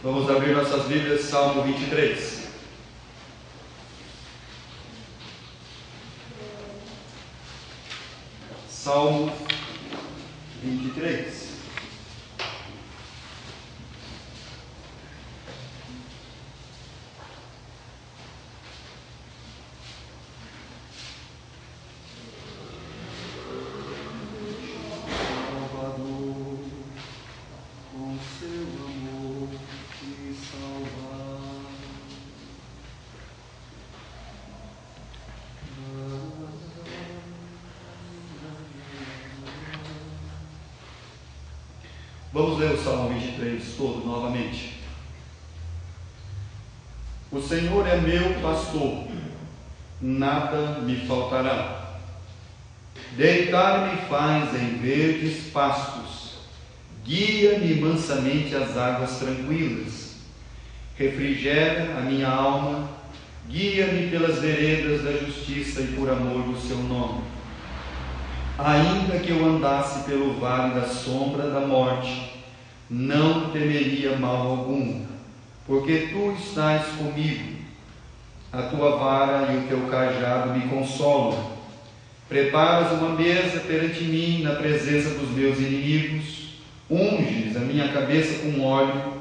Vamos abrir nossas Bíblias, Salmo 23. Salmo 23. Vamos ler o Salmo 23 todo novamente. O Senhor é meu pastor, nada me faltará. Deitar-me faz em verdes pastos, guia-me mansamente às águas tranquilas. Refrigera a minha alma, guia-me pelas veredas da justiça e por amor do seu nome. Ainda que eu andasse pelo vale da sombra da morte, não temeria mal algum, porque tu estás comigo. A tua vara e o teu cajado me consolam. Preparas uma mesa perante mim na presença dos meus inimigos. Unges a minha cabeça com óleo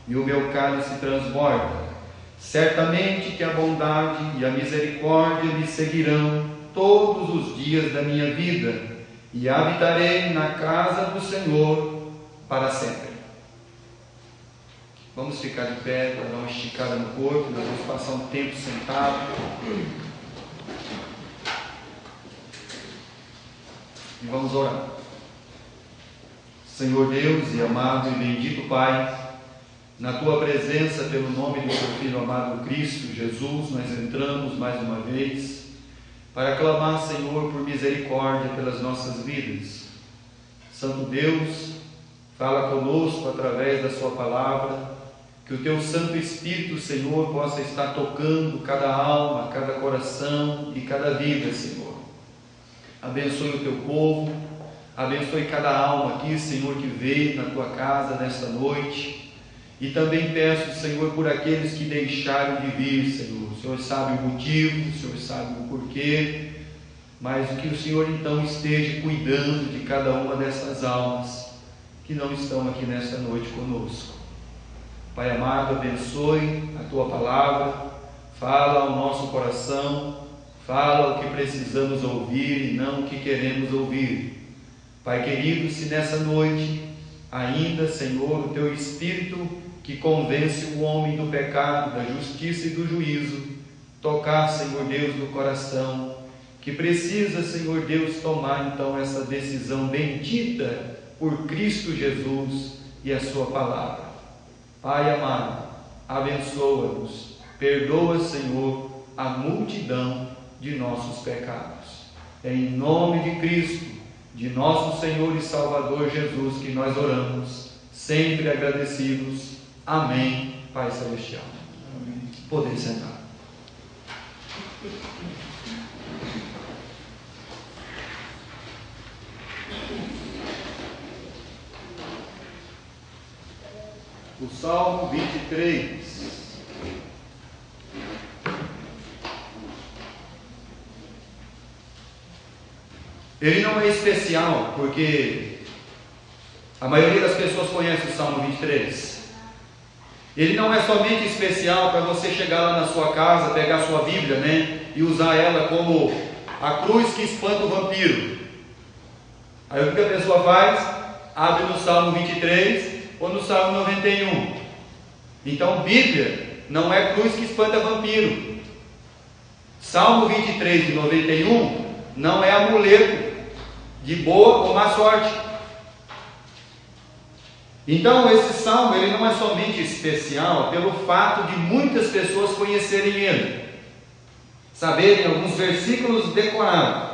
e o meu cálice transborda. Certamente que a bondade e a misericórdia me seguirão todos os dias da minha vida, e habitarei na casa do Senhor para sempre. Vamos ficar de pé para dar uma esticada no corpo. Nós vamos passar um tempo sentado e vamos orar. Senhor Deus e amado e bendito Pai, na tua presença, pelo nome do teu Filho amado Cristo Jesus, nós entramos mais uma vez para clamar, Senhor, por misericórdia pelas nossas vidas. Santo Deus, fala conosco através da sua palavra, que o teu Santo Espírito, Senhor, possa estar tocando cada alma, cada coração e cada vida, Senhor. Abençoe o teu povo, abençoe cada alma aqui, Senhor, que veio na tua casa nesta noite. E também peço, Senhor, por aqueles que deixaram de vir, Senhor. O Senhor sabe o motivo, o Senhor sabe o porquê, mas que o Senhor então esteja cuidando de cada uma dessas almas que não estão aqui nesta noite conosco. Pai amado, abençoe a tua palavra, fala ao nosso coração, fala o que precisamos ouvir e não o que queremos ouvir. Pai querido, se nessa noite ainda, Senhor, o teu Espírito que convence o homem do pecado, da justiça e do juízo, tocar, Senhor Deus, no coração, que precisa, Senhor Deus, tomar então essa decisão bendita por Cristo Jesus e a sua palavra. Pai amado, abençoa-nos, perdoa, Senhor, a multidão de nossos pecados. É em nome de Cristo, de nosso Senhor e Salvador Jesus, que nós oramos, sempre agradecidos. Amém, Pai Celestial. Amém. Podem sentar. O Salmo 23. Ele não é especial, porque a maioria das pessoas conhece o Salmo 23. Ele não é somente especial para você chegar lá na sua casa, pegar a sua Bíblia, e usar ela como a cruz que espanta o vampiro. Aí o que a pessoa faz? Abre no Salmo 23 ou no Salmo 91. Então, Bíblia não é cruz que espanta vampiro. Salmo 23 e 91 não é amuleto de boa ou má sorte. Então, esse salmo ele não é somente especial pelo fato de muitas pessoas conhecerem ele, saberem alguns versículos decorados,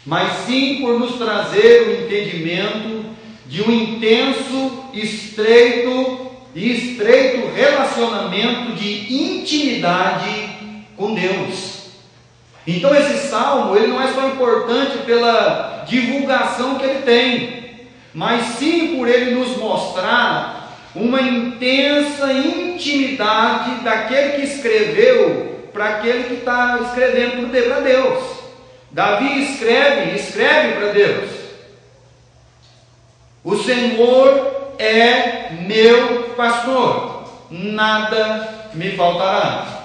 mas sim por nos trazer o entendimento de um intenso, estreito relacionamento de intimidade com Deus. Então esse salmo ele não é só importante pela divulgação que ele tem, mas sim por ele nos mostrar uma intensa intimidade daquele que escreveu para aquele que está escrevendo para Deus. Davi escreve para Deus. O Senhor é meu pastor, nada me faltará.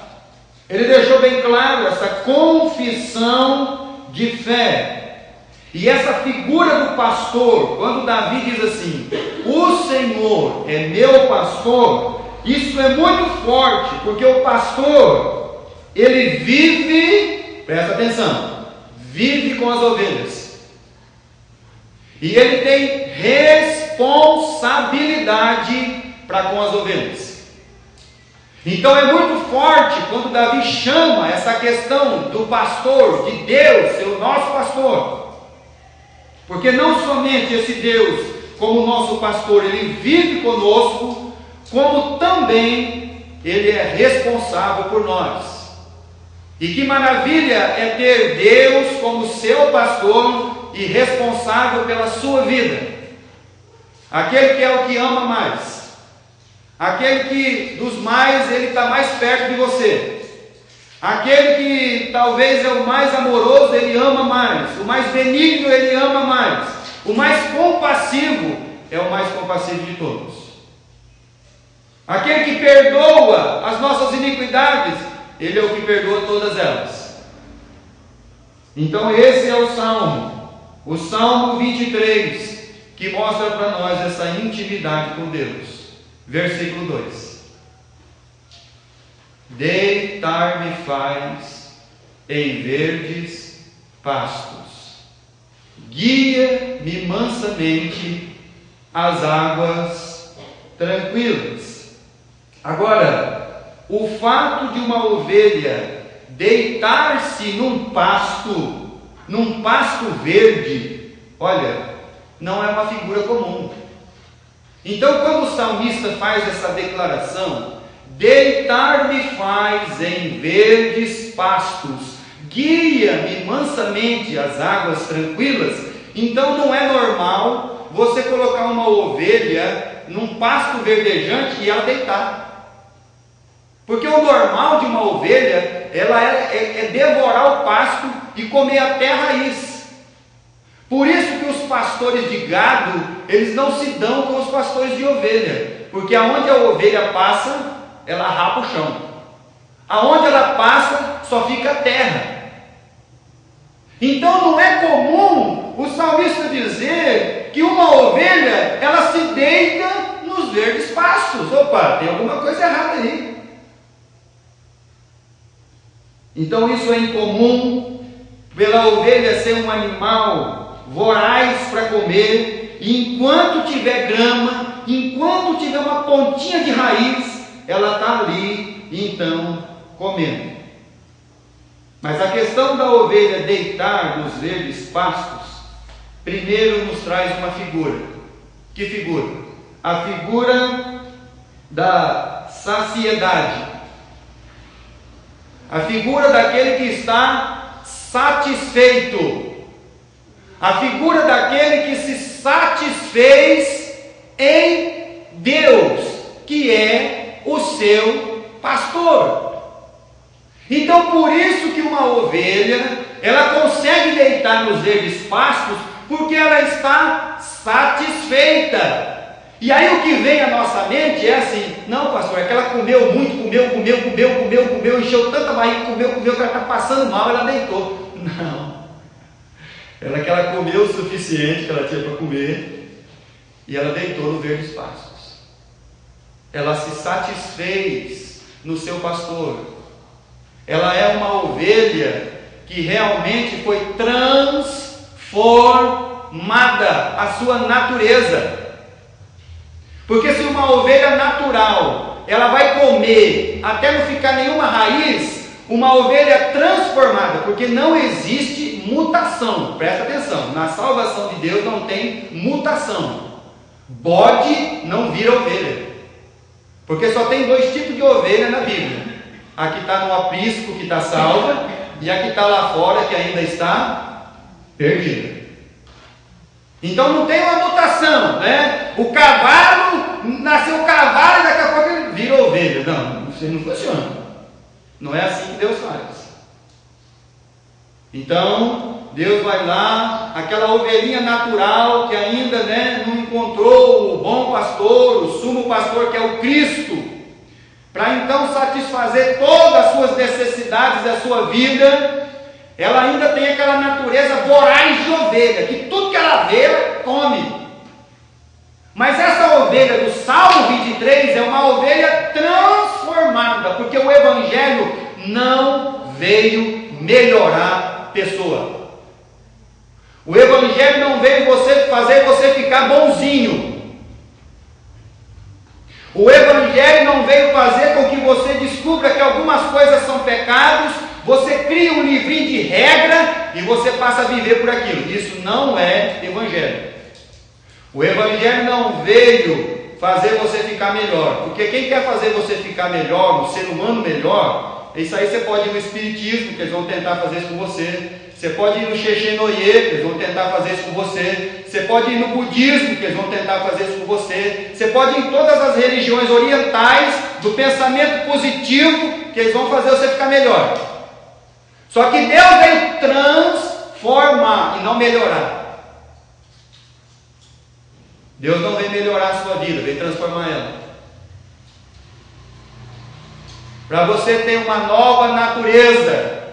Ele deixou bem claro essa confissão de fé. E essa figura do pastor, quando Davi diz assim, o Senhor é meu pastor, isso é muito forte, porque o pastor, ele vive, presta atenção, vive com as ovelhas. E ele tem responsabilidade para com as ovelhas. Então é muito forte quando Davi chama essa questão do pastor, de Deus, ser o nosso pastor. Porque não somente esse Deus, como nosso pastor, ele vive conosco, como também ele é responsável por nós. E que maravilha é ter Deus como seu pastor e responsável pela sua vida. Aquele que é o que ama mais. Aquele que dos mais, ele está mais perto de você. Aquele que talvez é o mais amoroso, ele ama mais. O mais benigno, ele ama mais. O mais compassivo é o mais compassivo de todos. Aquele que perdoa as nossas iniquidades, ele é o que perdoa todas elas. Então esse é o Salmo 23, que mostra para nós essa intimidade com Deus. Versículo 2: deitar-me faz em verdes pastos, guia-me mansamente às águas tranquilas. Agora, o fato de uma ovelha deitar-se num pasto verde, olha, não é uma figura comum. Então, quando o salmista faz essa declaração, deitar-me faz em verdes pastos, guia-me mansamente às águas tranquilas. Então não é normal você colocar uma ovelha num pasto verdejante e ela deitar. Porque o normal de uma ovelha, ela é devorar o pasto e comer até a raiz. Por isso que os pastores de gado, eles não se dão com os pastores de ovelha, porque aonde a ovelha passa, ela rapa o chão. Aonde ela passa, só fica a terra. Então não é comum o salmista dizer que uma ovelha, ela se deita nos verdes pastos. Opa, tem alguma coisa errada aí. Então isso é incomum, pela ovelha ser um animal voraz para comer, e enquanto tiver grama, enquanto tiver uma pontinha de raiz, ela está ali, então, comendo. Mas a questão da ovelha deitar nos verdes pastos, primeiro nos traz uma figura. Que figura? A figura da saciedade. A figura daquele que está satisfeito. A figura daquele que se satisfez em Deus, que é o seu pastor. Então, por isso que uma ovelha, ela consegue deitar nos verdes pastos, porque ela está satisfeita. E aí o que vem à nossa mente é assim: não, pastor, é que ela comeu muito, comeu, encheu tanta barriga, comeu, que ela está passando mal, ela deitou. Não. Que ela comeu o suficiente que ela tinha para comer, e ela deitou nos verdes pastos. Ela se satisfez no seu pastor. Ela é uma ovelha que realmente foi transformada, a sua natureza. Porque se uma ovelha natural, ela vai comer até não ficar nenhuma raiz, uma ovelha transformada, porque não existe mutação, presta atenção, na salvação de Deus não tem mutação. Bode não vira ovelha, porque só tem dois tipos de ovelha na Bíblia: a que está no aprisco, que está salva, e a que está lá fora, que ainda está perdida. Então não tem uma mutação, né? O cavalo nasceu cavalo, Então, Deus vai lá, aquela ovelhinha natural que ainda não encontrou o bom pastor, o sumo pastor que é o Cristo, para então satisfazer todas as suas necessidades da sua vida. Ela ainda tem aquela natureza voraz de ovelha, que tudo que ela vê, ela come. Mas essa ovelha do Salmo 23 é uma ovelha transformada, porque o Evangelho não veio melhorar a pessoa. O Evangelho não veio fazer você ficar bonzinho. O Evangelho não veio fazer com que você descubra que algumas coisas são pecados, você cria um livrinho de regra e você passa a viver por aquilo. Isso não é Evangelho. O Evangelho não veio fazer você ficar melhor, porque quem quer fazer você ficar melhor, um ser humano melhor, isso aí você pode ir no Espiritismo, que eles vão tentar fazer isso com você. Você pode ir no Xexenoye, que eles vão tentar fazer isso com você. Você pode ir no Budismo, que eles vão tentar fazer isso com você. Você pode ir em todas as religiões orientais, do pensamento positivo, que eles vão fazer você ficar melhor. Só que Deus veio transformar e não melhorar. Deus não veio melhorar a sua vida, veio transformar ela. Para você ter uma nova natureza,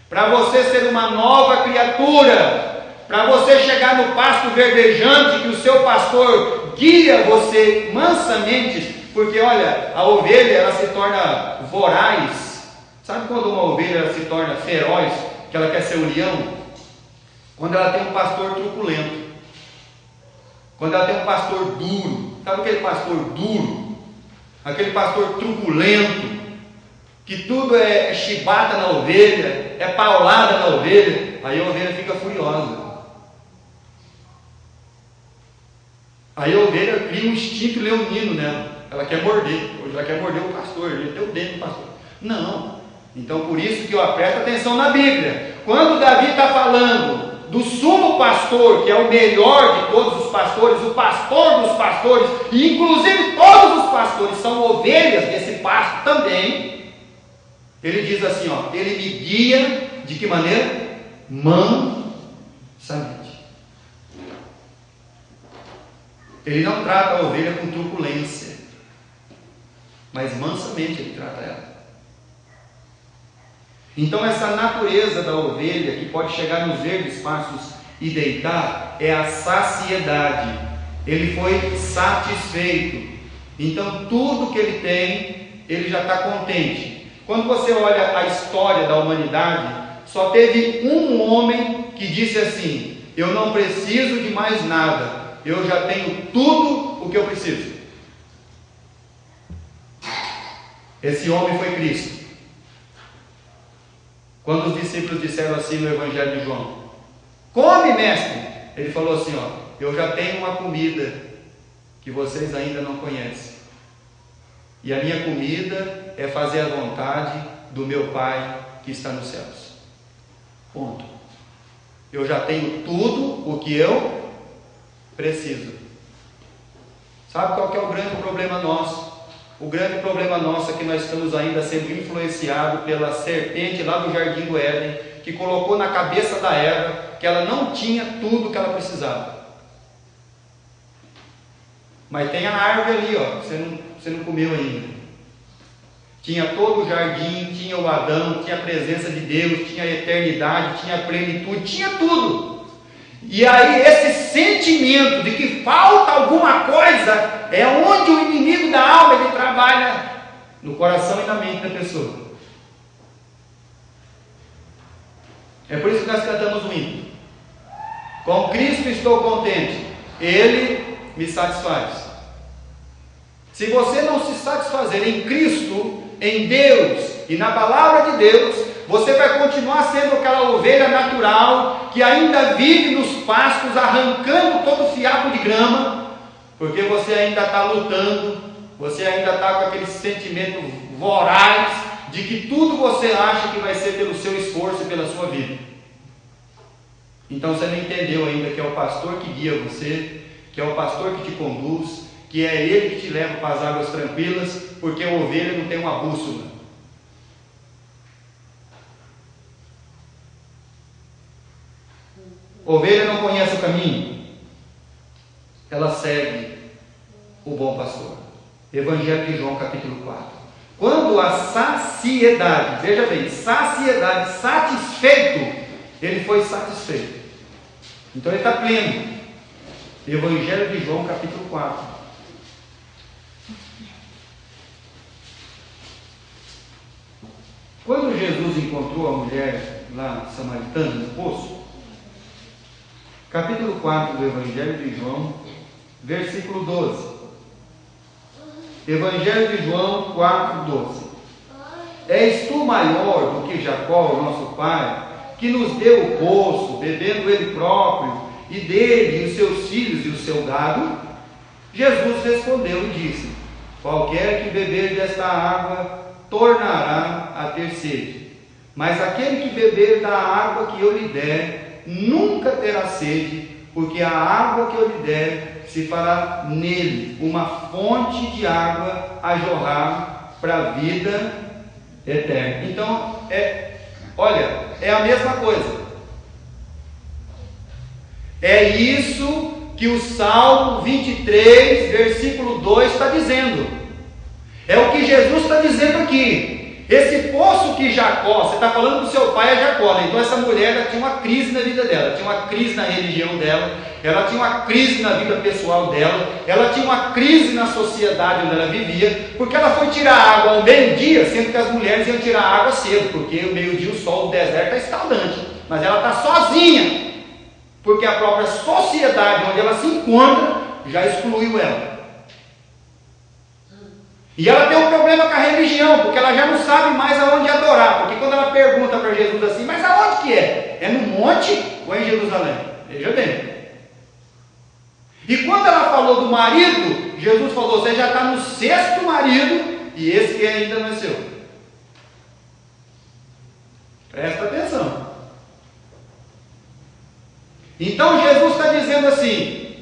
para você ser uma nova criatura, para você chegar no pasto verdejante que o seu pastor guia você mansamente, porque olha, a ovelha ela se torna voraz. Sabe quando uma ovelha ela se torna feroz, que ela quer ser um leão? Quando ela tem um pastor truculento. Quando ela tem um pastor duro. Sabe aquele pastor duro? Aquele pastor truculento, que tudo é chibata na ovelha, é paulada na ovelha, aí a ovelha fica furiosa. Aí a ovelha cria um instinto leonino nela. Ela quer morder. Hoje ela quer morder o pastor, ele tem o dedo do pastor. Não. Então por isso que presta atenção na Bíblia. Quando Davi está falando do sumo pastor, que é o melhor de todos os pastores, o pastor dos pastores, e inclusive todos os pastores são ovelhas desse pasto também, ele diz assim, ele me guia, de que maneira? Mansamente. Ele não trata a ovelha com truculência, mas mansamente ele trata ela. Então essa natureza da ovelha, que pode chegar nos verdes pastos e deitar, é a saciedade. Ele foi satisfeito. Então tudo que ele tem, ele já está contente. Quando você olha a história da humanidade, só teve um homem que disse assim: eu não preciso de mais nada, eu já tenho tudo o que eu preciso. Esse homem foi Cristo. Quando os discípulos disseram assim no Evangelho de João: come, mestre, ele falou assim, eu já tenho uma comida que vocês ainda não conhecem, e a minha comida é fazer a vontade do meu Pai que está nos céus. Ponto. Eu já tenho tudo o que eu preciso. Sabe qual que é o grande problema nosso? O grande problema nosso é que nós estamos ainda sendo influenciados pela serpente lá do Jardim do Éden, que colocou na cabeça da Eva que ela não tinha tudo o que ela precisava. Mas tem a árvore ali, você não comeu ainda. Tinha todo o jardim, tinha o Adão, tinha a presença de Deus, tinha a eternidade, tinha a plenitude, tinha tudo. E aí esse sentimento de que falta alguma coisa é onde o inimigo da alma ele trabalha no coração e na mente da pessoa. É por isso que nós cantamos o hino: com Cristo estou contente, Ele me satisfaz. Se você não se satisfazer em Cristo, em Deus e na palavra de Deus, você vai continuar sendo aquela ovelha natural que ainda vive nos pastos, arrancando todo o fiapo de grama, porque você ainda está lutando, você ainda está com aquele sentimento voraz de que tudo você acha que vai ser pelo seu esforço e pela sua vida. Então você não entendeu ainda que é o pastor que guia você, que é o pastor que te conduz, que é ele que te leva para as águas tranquilas, porque a ovelha não tem uma bússola. Ovelha não conhece o caminho, ela segue o bom pastor. Evangelho de João, capítulo 4. Quando a saciedade, veja bem, saciedade, satisfeito, ele foi satisfeito. Então ele está pleno. Evangelho de João, capítulo 4. Quando Jesus encontrou a mulher lá samaritana no poço, capítulo 4 do Evangelho de João, versículo 12. Evangelho de João 4, 12. És tu maior do que Jacó, nosso pai, que nos deu o poço, bebendo ele próprio, e dele, e os seus filhos e o seu gado? Jesus respondeu e disse: qualquer que beber desta água tornará a ter sede, mas aquele que beber da água que eu lhe der nunca terá sede, porque a água que eu lhe der se fará nele uma fonte de água a jorrar para a vida eterna. Então, olha, é a mesma coisa. É isso que o Salmo 23, versículo 2 está dizendo. É o que Jesus está dizendo aqui. Esse poço que Jacó, você está falando do seu pai é Jacó, né? Então essa mulher ela tinha uma crise na vida dela, tinha uma crise na religião dela, ela tinha uma crise na vida pessoal dela, ela tinha uma crise na sociedade onde ela vivia, porque ela foi tirar água ao meio-dia, sendo que as mulheres iam tirar água cedo, porque o meio-dia o sol do deserto está escaldante, mas ela está sozinha, porque a própria sociedade onde ela se encontra já excluiu ela. E ela tem um problema com a religião, porque ela já não sabe mais aonde adorar. Porque quando ela pergunta para Jesus assim, mas aonde que é? É no monte ou é em Jerusalém? Veja bem. E quando ela falou do marido, Jesus falou, você já está no 6º marido, e esse que ainda não é seu. Presta atenção. Então Jesus está dizendo assim,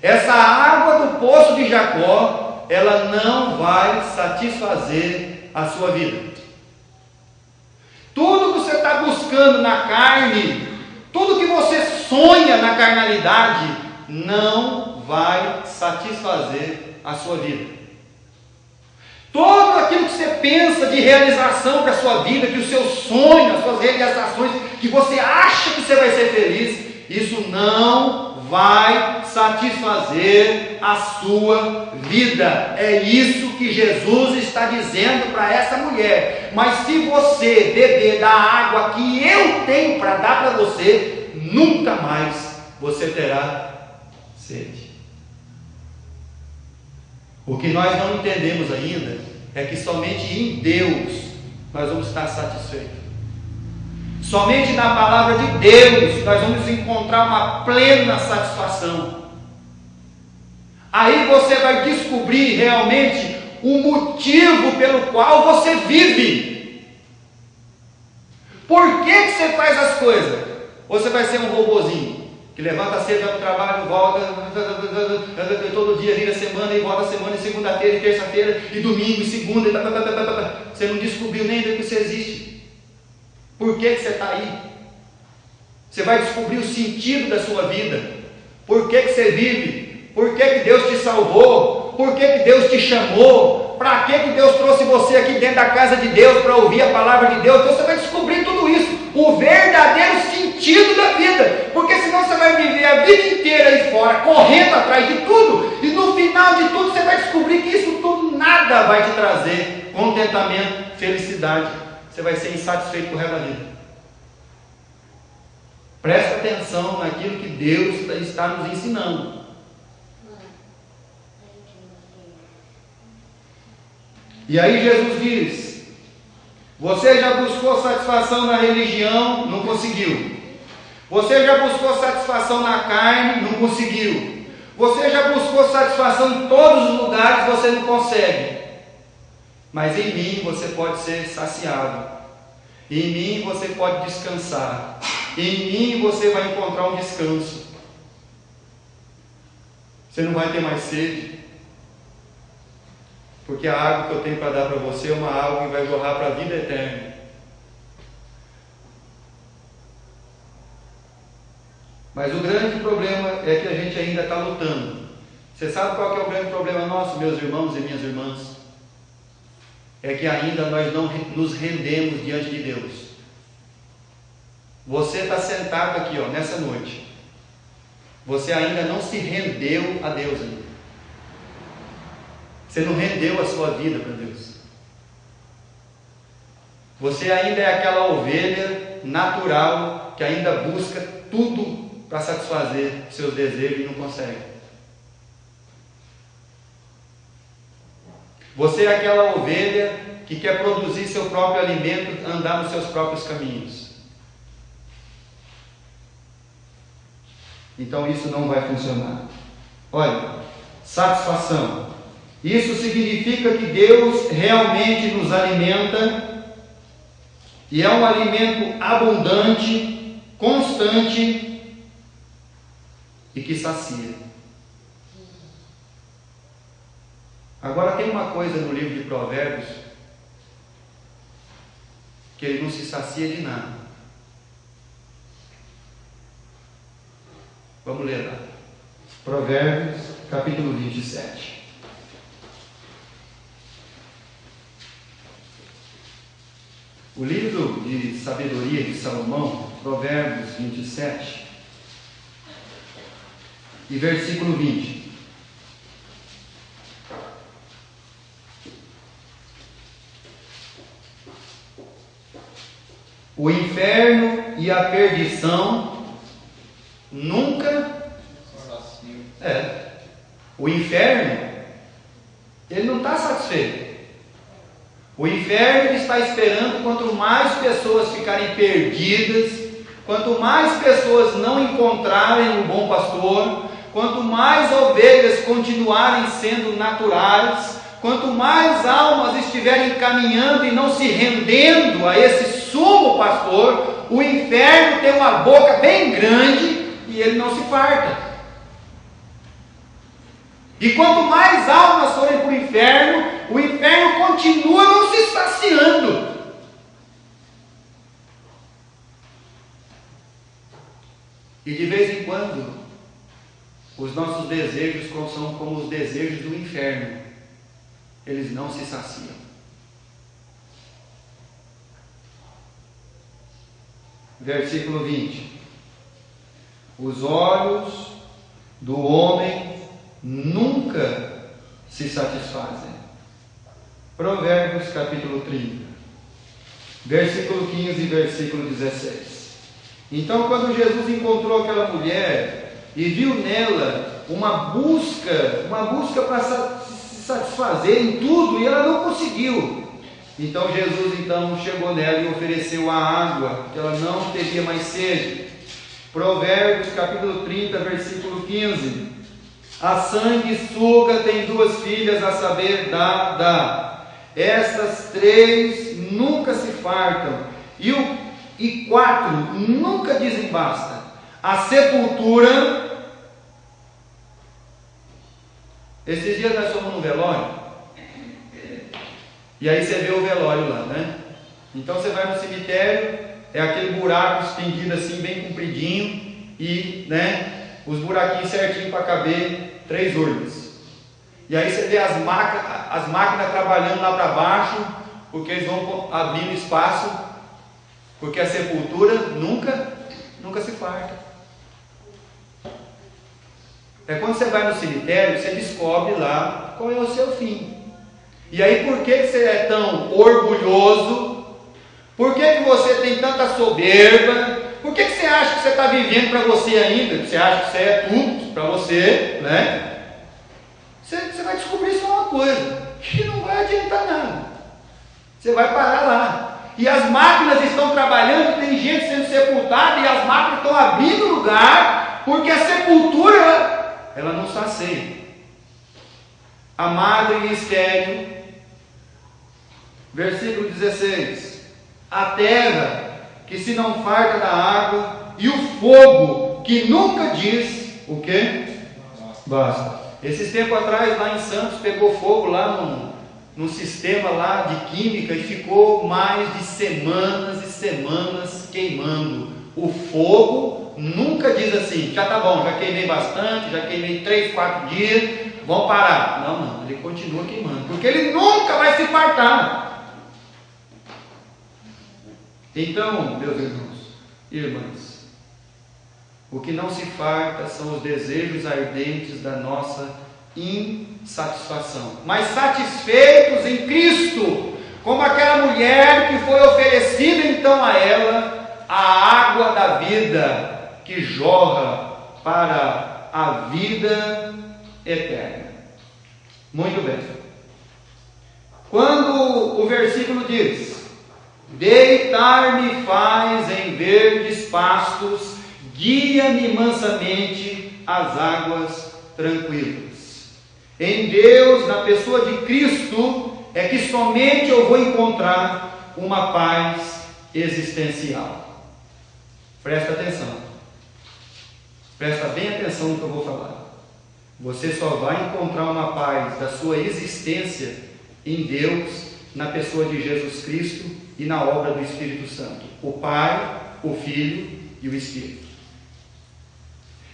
essa água do poço de Jacó, ela não vai satisfazer a sua vida. Tudo que você está buscando na carne, tudo que você sonha na carnalidade, não vai satisfazer a sua vida. Tudo aquilo que você pensa de realização para a sua vida, que o seu sonho, as suas realizações, que você acha que você vai ser feliz, isso não vai satisfazer a sua vida. É isso que Jesus está dizendo para essa mulher. Mas se você beber da água que eu tenho para dar para você, nunca mais você terá sede. O que nós não entendemos ainda é que somente em Deus nós vamos estar satisfeitos. Somente na palavra de Deus nós vamos encontrar uma plena satisfação. Aí você vai descobrir realmente o motivo pelo qual você vive. Por que você faz as coisas? Ou você vai ser um robozinho que levanta cedo, vai para o trabalho, volta todo dia, vira semana e volta semana, e segunda-feira, e terça-feira, e domingo, e segunda, e você não descobriu nem ainda que você existe. Por que você está aí? Você vai descobrir o sentido da sua vida. Por que você vive? Por que Deus te salvou? Por que Deus te chamou? Para que Deus trouxe você aqui dentro da casa de Deus para ouvir a palavra de Deus? Então você vai descobrir tudo isso, o verdadeiro sentido da vida, porque senão você vai viver a vida inteira aí fora, correndo atrás de tudo, e no final de tudo você vai descobrir que isso tudo nada vai te trazer contentamento, felicidade. Você vai ser insatisfeito com o resto da vida. Presta atenção naquilo que Deus está nos ensinando. E aí Jesus diz, você já buscou satisfação na religião, não conseguiu. Você já buscou satisfação na carne, não conseguiu. Você já buscou satisfação em todos os lugares, você não consegue. Mas em mim você pode ser saciado. Em mim você pode descansar. Em mim você vai encontrar um descanso. Você não vai ter mais sede. Porque a água que eu tenho para dar para você é uma água que vai jorrar para a vida eterna. Mas o grande problema é que a gente ainda está lutando. Você sabe qual que é o grande problema nosso, meus irmãos e minhas irmãs? É que ainda nós não nos rendemos diante de Deus. Você está sentado aqui, nessa noite. Você ainda não se rendeu a Deus ainda. Você não rendeu a sua vida para Deus. Você ainda é aquela ovelha natural que ainda busca tudo para satisfazer seus desejos e não consegue. Você é aquela ovelha que quer produzir seu próprio alimento, andar nos seus próprios caminhos. Então isso não vai funcionar. Olha, satisfação. Isso significa que Deus realmente nos alimenta, e é um alimento abundante, constante e que sacia. Agora tem uma coisa no livro de Provérbios, que ele não se sacia de nada. Vamos ler lá. Provérbios, capítulo 27. O livro de sabedoria de Salomão, Provérbios 27, e versículo 20. O inferno e a perdição nunca... O inferno, ele não está satisfeito. O inferno está esperando quanto mais pessoas ficarem perdidas, quanto mais pessoas não encontrarem o bom pastor, quanto mais ovelhas continuarem sendo naturais, quanto mais almas estiverem caminhando e não se rendendo a esse sumo pastor, o inferno tem uma boca bem grande e ele não se farta. E quanto mais almas forem para o inferno continua não se saciando. E de vez em quando, os nossos desejos são como os desejos do inferno. Eles não se saciam. Versículo 20. Os olhos do homem nunca se satisfazem. Provérbios capítulo 30, versículo 15 e versículo 16. Então, quando Jesus encontrou aquela mulher e viu nela uma busca para se satisfazer em tudo, e ela não conseguiu. Então Jesus chegou nela e ofereceu a água, que ela não teria mais sede. Provérbios capítulo 30, versículo 15. A sanguessuga tem 2 filhas, a saber, dá. Estas 3 nunca se fartam, e 4 nunca dizem basta. A sepultura. Esses dias nós fomos no velório, e aí você vê o velório lá, né? Então você vai no cemitério, é aquele buraco estendido assim, bem compridinho, e, os buraquinhos certinho para caber 3 urnas. E aí você vê as máquinas trabalhando lá para baixo, porque eles vão abrindo espaço, porque a sepultura nunca se farta. É quando você vai no cemitério, você descobre lá qual é o seu fim. E aí por que você é tão orgulhoso? Por que você tem tanta soberba? Por que você acha que você está vivendo para você ainda? Você acha que você é tudo para você, né? Você vai descobrir só uma coisa, que não vai adiantar nada. Você vai parar lá. E as máquinas estão trabalhando, tem gente sendo sepultada, e as máquinas estão abrindo lugar, porque a sepultura, ela não sacia. A madre e estéril, versículo 16. A terra que se não farta da água, e o fogo que nunca diz o quê? Basta. Esses tempos atrás, lá em Santos, pegou fogo lá num sistema lá de química e ficou mais de semanas e semanas queimando. O fogo Nunca diz assim, já tá bom, já queimei bastante, já queimei 3, 4 dias, vamos parar. Não, ele continua queimando, porque ele nunca vai se fartar. Então, meus irmãos e irmãs, o que não se farta são os desejos ardentes da nossa insatisfação, mas satisfeitos em Cristo, como aquela mulher que foi oferecida então a ela a água da vida, que jorra para a vida eterna. Muito bem. Quando o versículo diz: deitar-me faz em verdes pastos, guia-me mansamente às águas tranquilas. Em Deus, na pessoa de Cristo, é que somente eu vou encontrar uma paz existencial. Presta atenção. Presta bem atenção no que eu vou falar. Você só vai encontrar uma paz da sua existência em Deus, na pessoa de Jesus Cristo e na obra do Espírito Santo. O Pai, o Filho e o Espírito.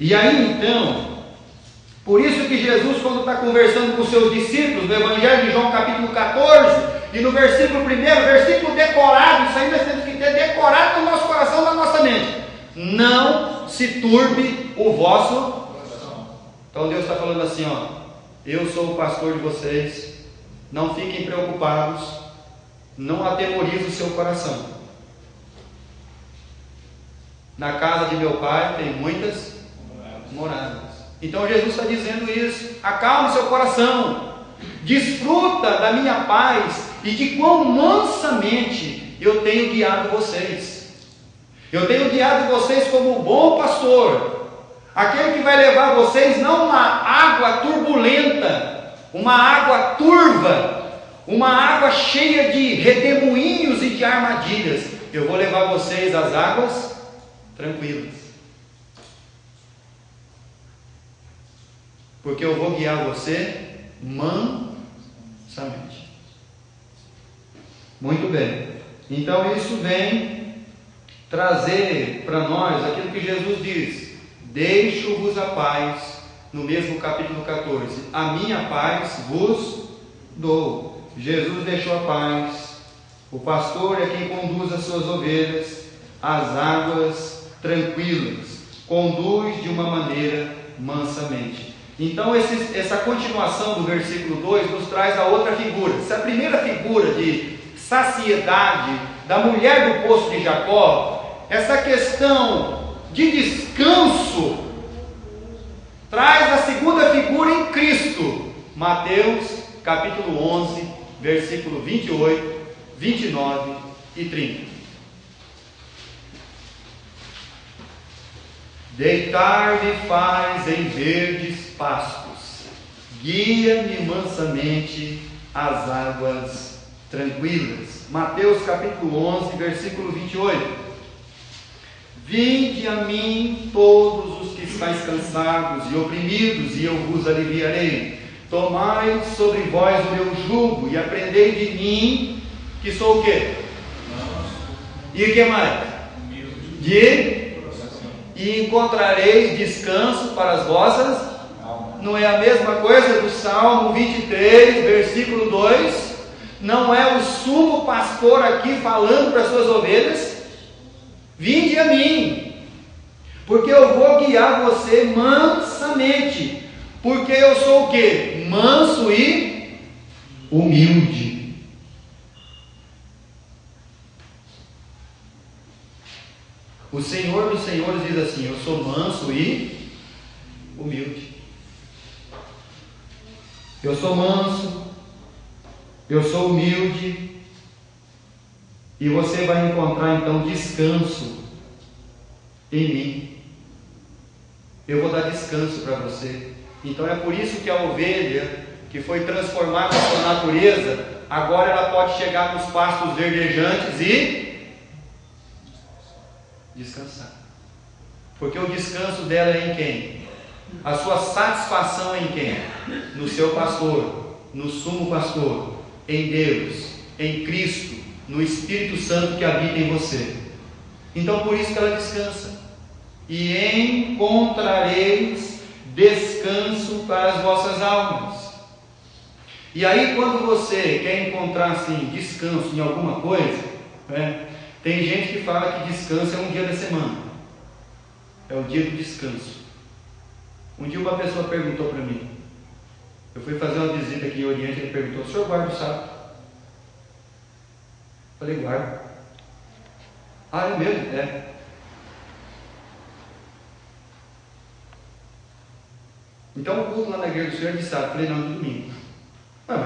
E aí então, por isso que Jesus, quando está conversando com os seus discípulos, no Evangelho de João capítulo 14, e no versículo 1, versículo decorado, isso aí nós temos que ter decorado no nosso coração, na nossa mente. Não se turbe o vosso coração. Então Deus está falando assim, eu sou o pastor de vocês, não fiquem preocupados, não atemorize o seu coração. Na casa de meu Pai tem muitas moradas. Então Jesus está dizendo isso. Acalme seu coração, desfruta da minha paz e de quão mansamente eu tenho guiado vocês. Eu tenho guiado vocês como um bom pastor, aquele que vai levar vocês não uma água turbulenta, uma água turva, uma água cheia de redemoinhos e de armadilhas. Eu vou levar vocês às águas tranquilas, porque eu vou guiar você mansamente. Muito bem. Então isso vem trazer para nós aquilo que Jesus diz: deixo-vos a paz, no mesmo capítulo 14, a minha paz vos dou. Jesus deixou a paz. O pastor é quem conduz as suas ovelhas às águas tranquilas, conduz de uma maneira mansamente. Então essa continuação do versículo 2 nos traz a outra figura. Essa primeira figura de saciedade da mulher do poço de Jacó, essa questão de descanso, traz a segunda figura em Cristo. Mateus capítulo 11, versículo 28, 29 e 30. Deitar-me faz em verdes pastos, guia-me mansamente às águas tranquilas. Mateus capítulo 11, versículo 28. Vinde a mim todos os que estáis cansados e oprimidos, e eu vos aliviarei. Tomai sobre vós o meu jugo e aprendei de mim, que sou o quê? E o que mais? E encontrareis descanso para as vossas. Não é a mesma coisa do Salmo 23, versículo 2? Não é o sumo pastor aqui falando para as suas ovelhas? Vinde a mim, porque eu vou guiar você mansamente, porque eu sou o quê? Manso e humilde. O Senhor dos Senhores diz assim: eu sou manso e humilde. Eu sou manso, eu sou humilde, e você vai encontrar então descanso em mim. Eu vou dar descanso para você. Então é por isso que a ovelha que foi transformada na sua natureza, agora ela pode chegar nos pastos verdejantes e descansar. Porque o descanso dela é em quem? A sua satisfação é em quem? No seu pastor, no sumo pastor, em Deus, em Cristo, no Espírito Santo que habita em você. Então por isso que ela descansa. e encontrareis descanso para as vossas almas. E aí, quando você quer encontrar assim, descanso em alguma coisa, né, tem gente que fala que descanso é um dia da semana, é o dia do descanso. Um dia uma pessoa perguntou para mim, eu fui fazer uma visita aqui em Oriente, ele perguntou: o senhor guarda o sábado? Eu falei: guardo. Ah, é mesmo? É. Então o culto lá na igreja do senhor é de sábado. Eu falei: não, é de domingo. Ah,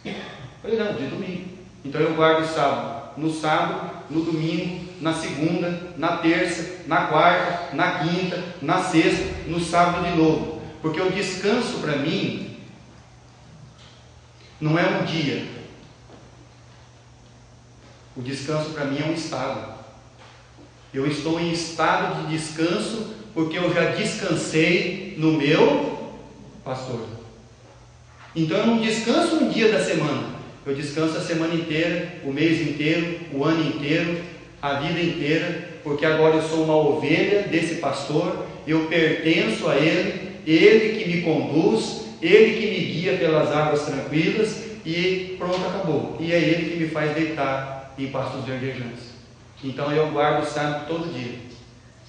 mas... Eu falei: não, de domingo. Então eu guardo o sábado. No sábado, no domingo, na segunda, na terça, na quarta, na quinta, na sexta, no sábado de novo. Porque o descanso para mim não é um dia. O descanso para mim é um estado. Eu estou em estado de descanso porque eu já descansei no meu pastor. Então eu não descanso um dia da semana. Eu descanso a semana inteira, o mês inteiro, o ano inteiro, a vida inteira, porque agora eu sou uma ovelha desse pastor, eu pertenço a ele, ele que me conduz, ele que me guia pelas águas tranquilas, e pronto, acabou. E é ele que me faz deitar em pastos verdejantes. Então eu guardo o sábado todo dia,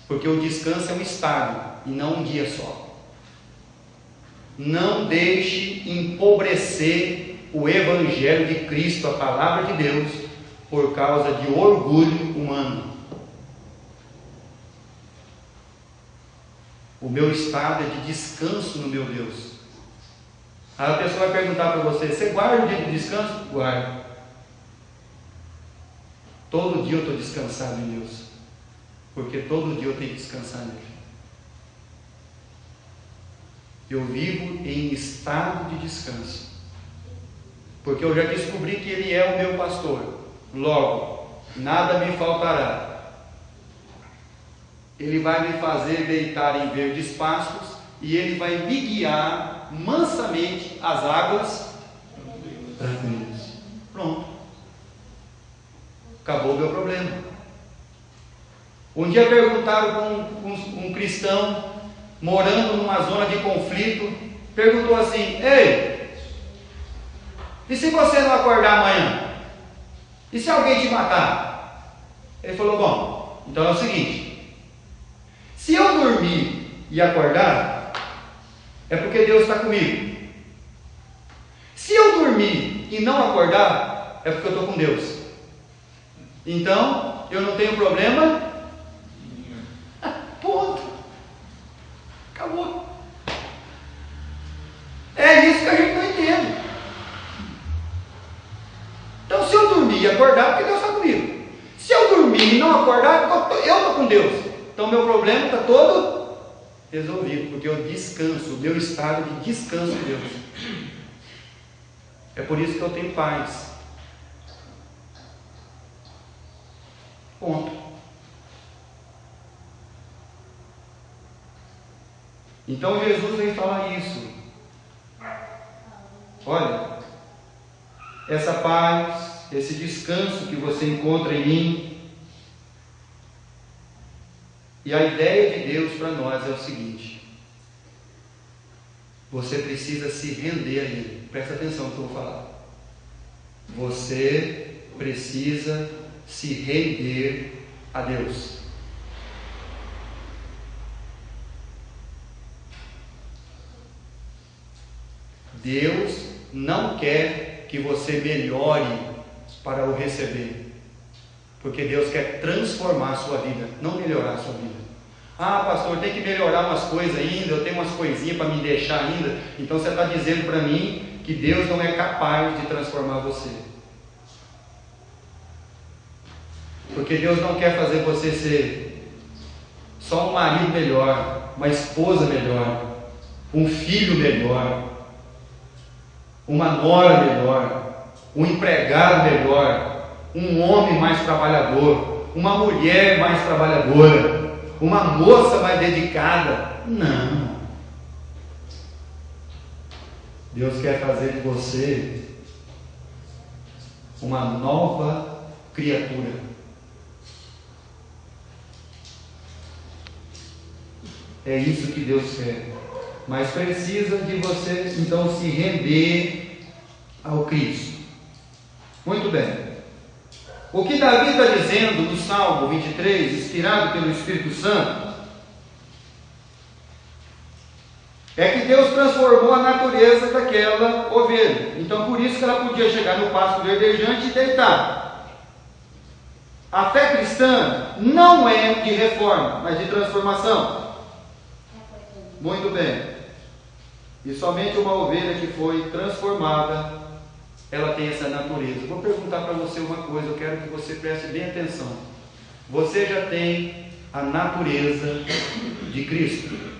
porque o descanso é um estado e não um dia só. Não deixe empobrecer o Evangelho de Cristo, a palavra de Deus, por causa de orgulho humano. O meu estado é de descanso no meu Deus. Aí a pessoa vai perguntar para você: você guarda o dia de descanso? Guardo. Todo dia eu estou descansado em Deus, porque todo dia eu tenho que descansar nele. Eu vivo em estado de descanso, porque eu já descobri que Ele é o meu pastor. Logo, nada me faltará. Ele vai me fazer deitar em verdes pastos, e Ele vai me guiar mansamente às águas tranquilas. Pronto. Acabou o meu problema. Um dia perguntaram para um cristão morando numa zona de conflito, perguntou assim: ei, e se você não acordar amanhã? E se alguém te matar? Ele falou: bom, então é o seguinte, se eu dormir e acordar, é porque Deus está comigo. Se eu dormir e não acordar, é porque eu estou com Deus. Então, eu não tenho problema. Ponto. Acabou. É isso que a gente não entende. Então, se eu dormir e acordar, é porque Deus está comigo. Se eu dormir e não acordar, é porque eu estou com Deus. Então, meu problema está todo resolvido, porque eu descanso, o meu estado de descanso em Deus. É por isso que eu tenho paz. Ponto. Então Jesus vem falar isso. Olha, essa paz, esse descanso que você encontra em mim. E a ideia de Deus para nós é o seguinte: você precisa se render a Ele. Presta atenção no que eu vou falar. Você precisa se render a Deus. Deus não quer que você melhore para o receber, porque Deus quer transformar a sua vida, não melhorar a sua vida. Ah, pastor, tem que melhorar umas coisas ainda, eu tenho umas coisinhas para me deixar ainda. Então você está dizendo para mim que Deus não é capaz de transformar você, porque Deus não quer fazer você ser só um marido melhor, uma esposa melhor, um filho melhor, uma nora melhor, um empregado melhor, um homem mais trabalhador, uma mulher mais trabalhadora, uma moça mais dedicada. Não. Deus quer fazer de você uma nova criatura. É isso que Deus quer. Mas precisa de você então se render ao Cristo. Muito bem. O que Davi está dizendo no Salmo 23, inspirado pelo Espírito Santo, é que Deus transformou a natureza daquela ovelha. Então por isso que ela podia chegar no pasto verdejante e deitar. A fé cristã não é de reforma, mas de transformação. Muito bem. E somente uma ovelha que foi transformada, ela tem essa natureza. Vou perguntar para você uma coisa, eu quero que você preste bem atenção. Você já tem a natureza de Cristo?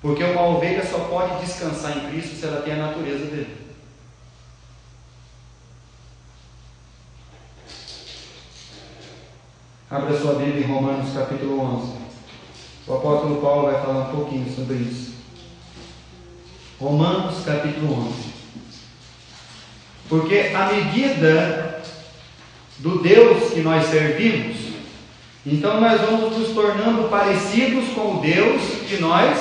Porque uma ovelha só pode descansar em Cristo se ela tem a natureza dele. Abra sua Bíblia em Romanos capítulo 11. O apóstolo Paulo vai falar um pouquinho sobre isso. Romanos capítulo 11. Porque à medida do Deus que nós servimos, então nós vamos nos tornando parecidos com o Deus que nós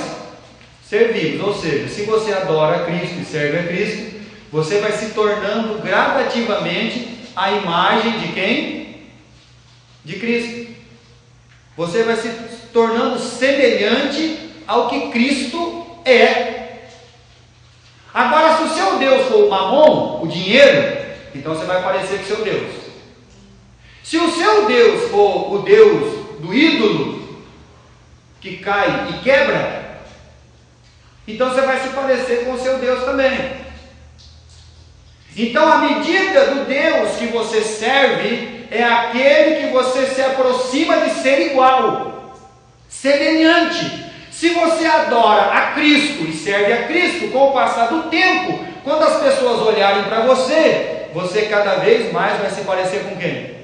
servimos. Ou seja, se você adora a Cristo e serve a Cristo, você vai se tornando gradativamente a imagem de quem? De Cristo. Você vai se tornando semelhante ao que Cristo é. Agora, se o seu Deus for o mamon, o dinheiro, então você vai parecer com o seu Deus. Se o seu Deus for o Deus do ídolo, que cai e quebra, então você vai se parecer com o seu Deus também. Então, a medida do Deus que você serve é aquele que você se aproxima de ser igual, semelhante. Se você adora a Cristo e serve a Cristo, com o passar do tempo, quando as pessoas olharem para você, você cada vez mais vai se parecer com quem?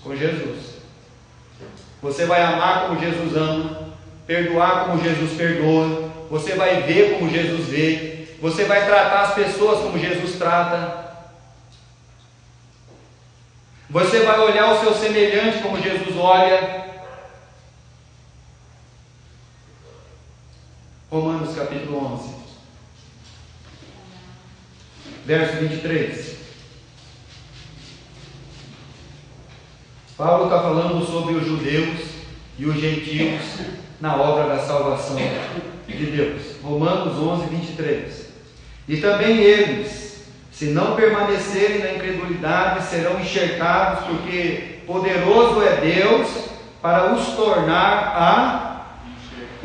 Com Jesus. Você vai amar como Jesus ama, perdoar como Jesus perdoa, você vai ver como Jesus vê, você vai tratar as pessoas como Jesus trata. Você vai olhar o seu semelhante como Jesus olha. Romanos capítulo 11, verso 23. Paulo está falando sobre os judeus e os gentios na obra da salvação de Deus. Romanos 11, 23. E também eles, se não permanecerem na incredulidade, serão enxertados, porque poderoso é Deus para os tornar a...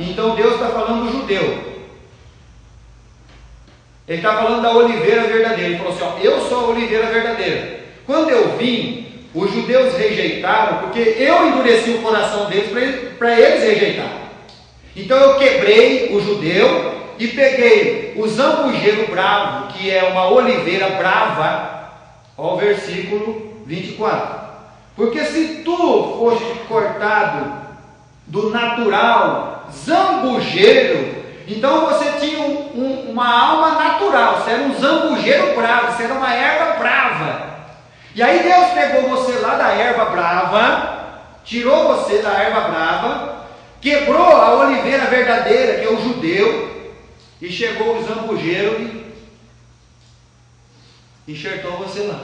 Então Deus está falando do judeu. Ele está falando da oliveira verdadeira. Ele falou assim, ó, eu sou a oliveira verdadeira. Quando eu vim, os judeus rejeitaram, porque eu endureci o coração deles para eles rejeitarem. Então eu quebrei o judeu e peguei o zambujeiro bravo, que é uma oliveira brava, ó, o versículo 24. Porque se tu foste cortado do natural zambujeiro, então você tinha uma alma natural, você era um zambujeiro bravo, você era uma erva brava. E aí Deus pegou você lá da erva brava, tirou você da erva brava, quebrou a oliveira verdadeira, que é o judeu, e chegou o zambujeiro e enxertou você lá.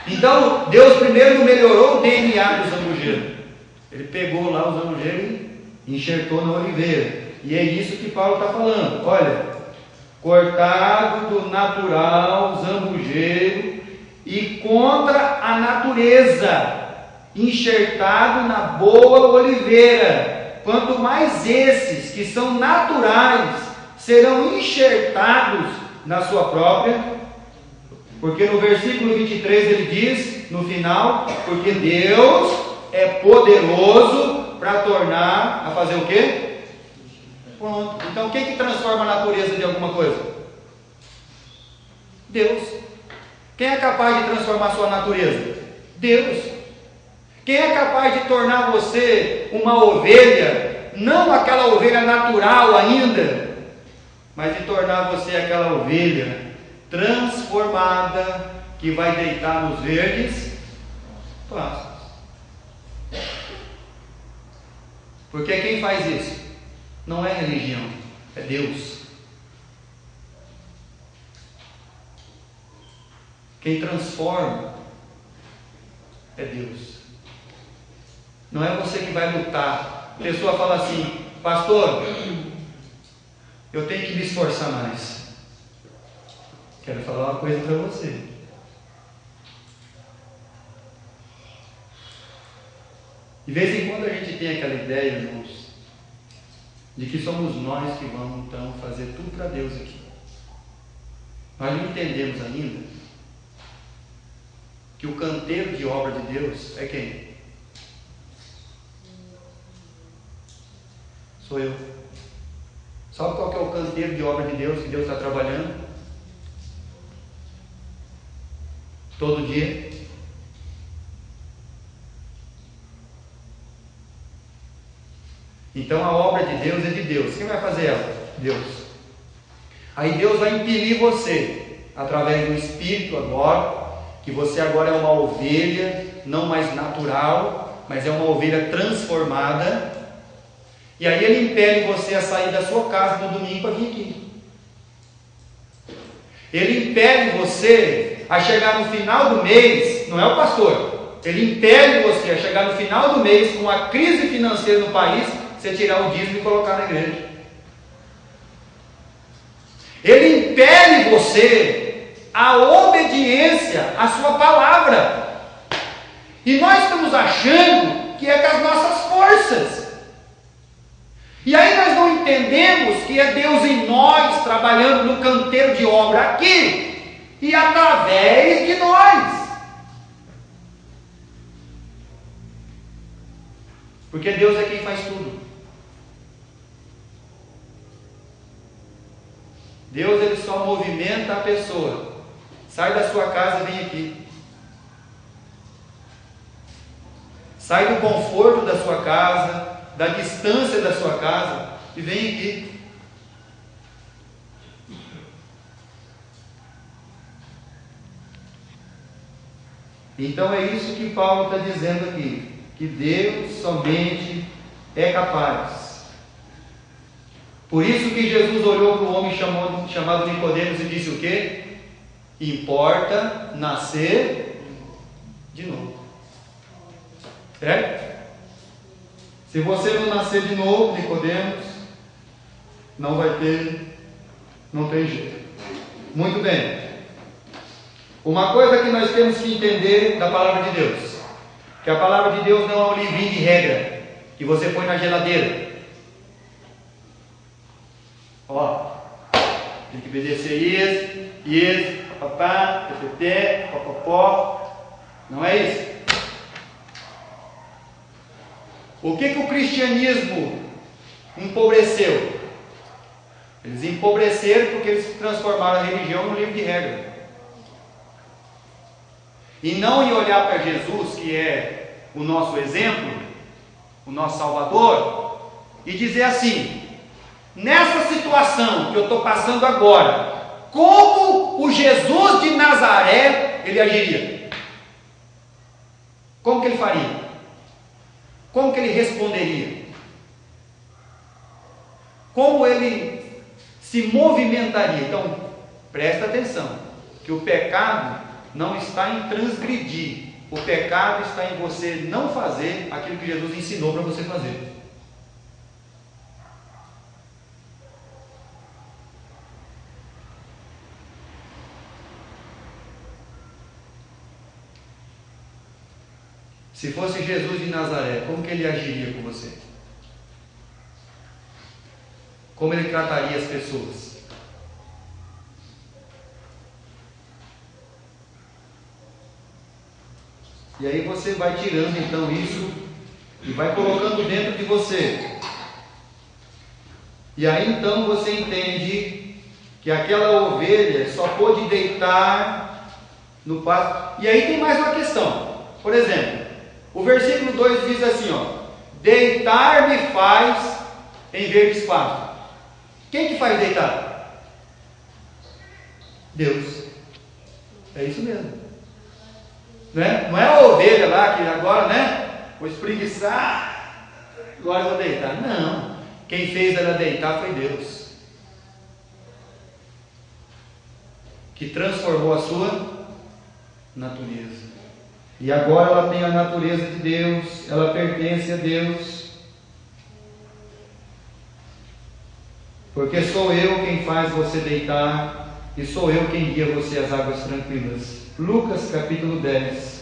Então Deus primeiro melhorou o DNA do zambujeiro. Ele pegou lá o zambujeiro e enxertou na oliveira. E é isso que Paulo está falando. Olha, cortado do natural zambujeiro e contra a natureza, enxertado na boa oliveira. Quanto mais esses que são naturais serão enxertados na sua própria, porque no versículo 23 ele diz, no final, porque Deus é poderoso para tornar a fazer o quê? Pronto. Então quem que transforma a natureza de alguma coisa? Deus. Quem é capaz de transformar a sua natureza? Deus. Quem é capaz de tornar você uma ovelha, não aquela ovelha natural ainda, mas de tornar você aquela ovelha transformada, que vai deitar nos verdes pastos. Porque quem faz isso não é religião, é Deus. Quem transforma é Deus. Não é você que vai lutar. A pessoa fala assim: pastor, eu tenho que me esforçar mais. Quero falar uma coisa para você. De vez em quando a gente tem aquela ideia, irmãos, de que somos nós que vamos então fazer tudo para Deus aqui. Nós não entendemos ainda que o canteiro de obra de Deus é quem? Sou eu. Sabe qual que é o canteiro de obra de Deus que Deus está trabalhando? Todo dia. Então a obra de Deus é de Deus. Quem vai fazer ela? Deus. Aí Deus vai impelir você, através do Espírito agora, que você agora é uma ovelha, não mais natural, mas é uma ovelha transformada. E aí Ele impele você a sair da sua casa no domingo para vir aqui. Ele impele você a chegar no final do mês, não é o pastor, ele impele você a chegar no final do mês com uma crise financeira no país, você tirar o dízimo e colocar na igreja. Ele impele você a obediência à sua palavra. E nós estamos achando que é com as nossas forças. E aí nós não entendemos que é Deus em nós, trabalhando no canteiro de obra aqui, e através de nós. Porque Deus é quem faz tudo. Deus, Ele só movimenta a pessoa. Sai da sua casa e vem aqui. Sai do conforto da sua casa, da distância da sua casa e vem aqui. Então é isso que Paulo está dizendo aqui, que Deus somente é capaz. Por isso que Jesus olhou para o homem chamado Nicodemos e disse o quê? Importa nascer de novo. Certo? Se você não nascer de novo, Nicodemos, não tem jeito. Muito bem. Uma coisa que nós temos que entender da palavra de Deus, que a palavra de Deus não é um livrinho de regra que você põe na geladeira. Ó, tem que obedecer isso, papapá, ttt, popopó. Não é isso? O que o cristianismo empobreceu? Eles empobreceram porque eles transformaram a religião num livro de regra. E não em olhar para Jesus, que é o nosso exemplo, o nosso Salvador, e dizer assim: nessa situação que eu estou passando agora, como o Jesus de Nazaré ele agiria? Como que ele faria? Como que ele responderia? Como ele se movimentaria? Então, presta atenção, que o pecado não está em transgredir, o pecado está em você não fazer aquilo que Jesus ensinou para você fazer. Se fosse Jesus de Nazaré, como que ele agiria com você? Como ele trataria as pessoas? E aí você vai tirando então isso e vai colocando dentro de você. E aí então você entende que aquela ovelha só pôde deitar no pasto. E aí tem mais uma questão. Por exemplo, o versículo 2 diz assim, ó: deitar me faz em verdes pastos. Quem que faz deitar? Deus. É isso mesmo. Não é a ovelha lá que agora, vou espreguiçar, Agora eu vou deitar. Não. Quem fez ela deitar foi Deus, que transformou a sua natureza. E agora ela tem a natureza de Deus, ela pertence a Deus. Porque sou eu quem faz você deitar, e sou eu quem guia você às águas tranquilas. Lucas capítulo 10.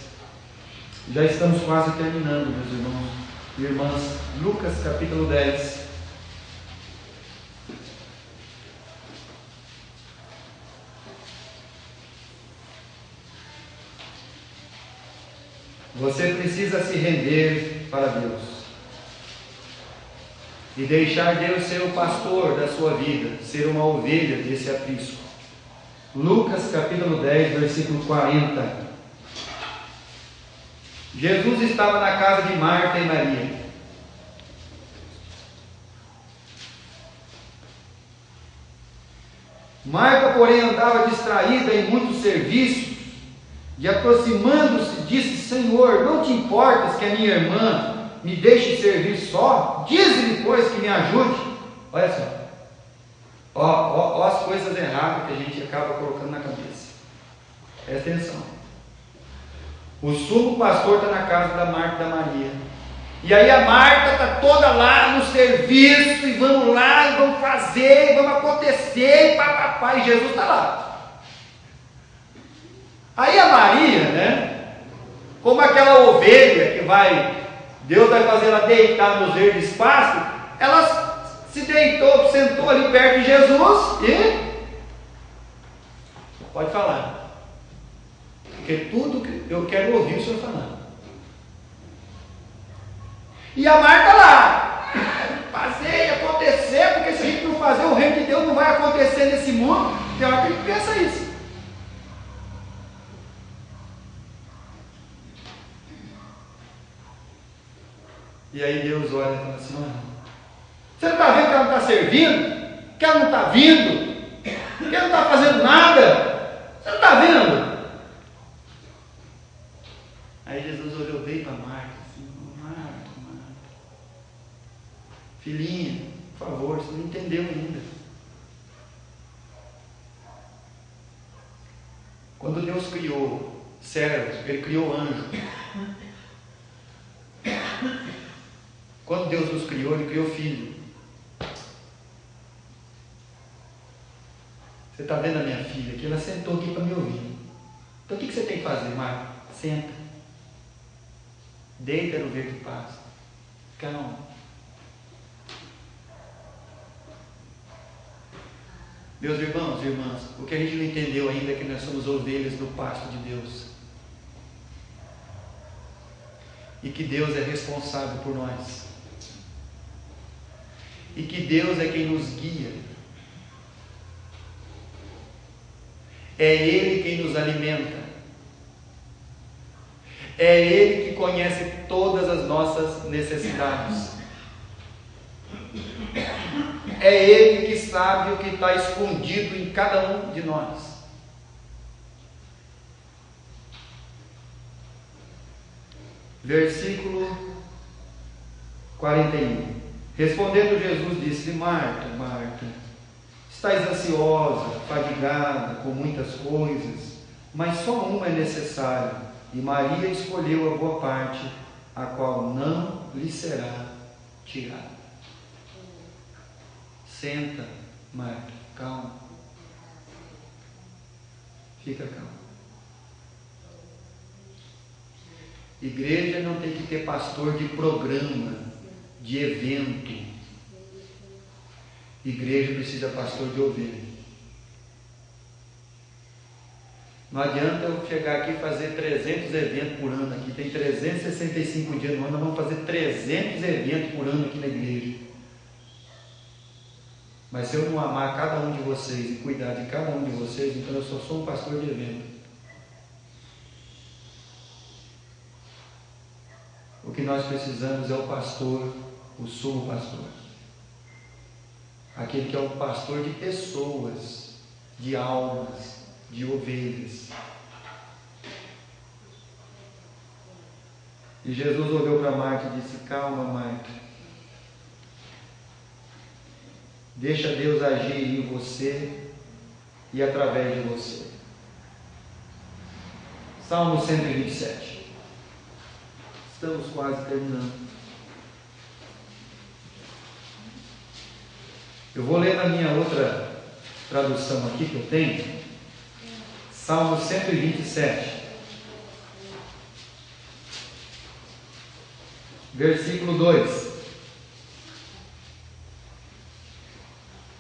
Já estamos quase terminando, meus irmãos e irmãs. Lucas capítulo 10. Você precisa se render para Deus e deixar Deus ser o pastor da sua vida, ser uma ovelha desse aprisco. Lucas capítulo 10, versículo 40. Jesus estava na casa de Marta e Maria. Marta, porém, andava distraída em muitos serviços, e aproximando-se, disse: Senhor, não te importas que a minha irmã me deixe servir só? Diz-lhe, pois, que me ajude. Olha só. Ó as coisas erradas que a gente acaba colocando na cabeça. Presta atenção. O sumo pastor está na casa da Marta e da Maria. E aí a Marta está toda lá no serviço, e vamos lá, e vamos fazer, e vamos acontecer, e papapá, e Jesus está lá. Aí a Maria, né, como aquela ovelha que Deus vai fazer ela deitar nos verdes pastos, ela se deitou, sentou ali perto de Jesus e pode falar, porque tudo que eu quero ouvir o Senhor falando. E a Marta lá, fazer e acontecer, porque se a gente não fazer, o reino de Deus não vai acontecer nesse mundo. Tem hora que a gente pensa isso. E aí Deus olha e fala assim: você não está vendo que ela não está servindo? Que ela não está vindo? Que ela não está fazendo nada? Você não está vendo? Aí Jesus olhou bem para Marta assim: Marta, filhinha, por favor, você não entendeu ainda. Quando Deus criou servos, Ele criou anjos. Quando Deus nos criou, Ele criou filho. Você está vendo a minha filha aqui? Ela sentou aqui para me ouvir. Então o que você tem que fazer, Marta? Senta. Deita no verde pasto. Calma. Meus irmãos e irmãs, o que a gente não entendeu ainda é que nós somos ovelhas do pasto de Deus. E que Deus é responsável por nós. E que Deus é quem nos guia. É Ele quem nos alimenta. É Ele que conhece todas as nossas necessidades. É Ele que sabe o que está escondido em cada um de nós. Versículo 41. Respondendo Jesus, disse-lhe: Marta, Marta, estás ansiosa, fadigada com muitas coisas, mas só uma é necessária, e Maria escolheu a boa parte, a qual não lhe será tirada. Senta, Marta, calma. Fica calma. Igreja não tem que ter pastor de programa, de evento. Igreja precisa de pastor de ovelha. Não adianta eu chegar aqui e fazer 300 eventos por ano aqui. Tem 365 dias no ano, nós vamos fazer 300 eventos por ano aqui na igreja. Mas se eu não amar cada um de vocês e cuidar de cada um de vocês, então eu só sou um pastor de evento. O que nós precisamos é o pastor, o sumo pastor. Aquele que é o pastor de pessoas, de almas, de ovelhas. E Jesus olhou para Marta e disse: calma, Marta, Deixa Deus agir em você e através de você. Salmo 127. Estamos quase terminando. Eu vou ler na minha outra tradução aqui que eu tenho. Salmo 127. Versículo 2.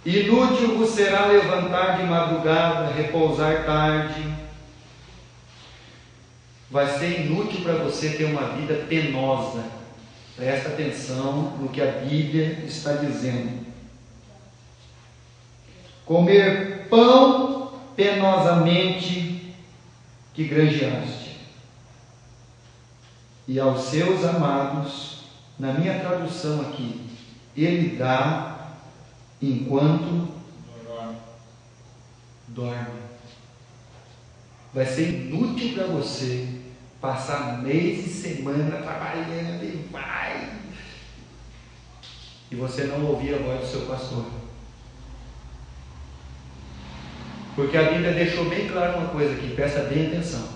Inútil vos será levantar de madrugada, repousar tarde. Vai ser inútil para você ter uma vida penosa. Presta atenção no que a Bíblia está dizendo. Comer pão penosamente que granjeaste. E aos seus amados, na minha tradução aqui, Ele dá enquanto dorme. Vai ser inútil para você passar mês e semana trabalhando e vai, e você não ouvir a voz do seu pastor. Porque a Bíblia deixou bem claro uma coisa aqui, presta bem atenção.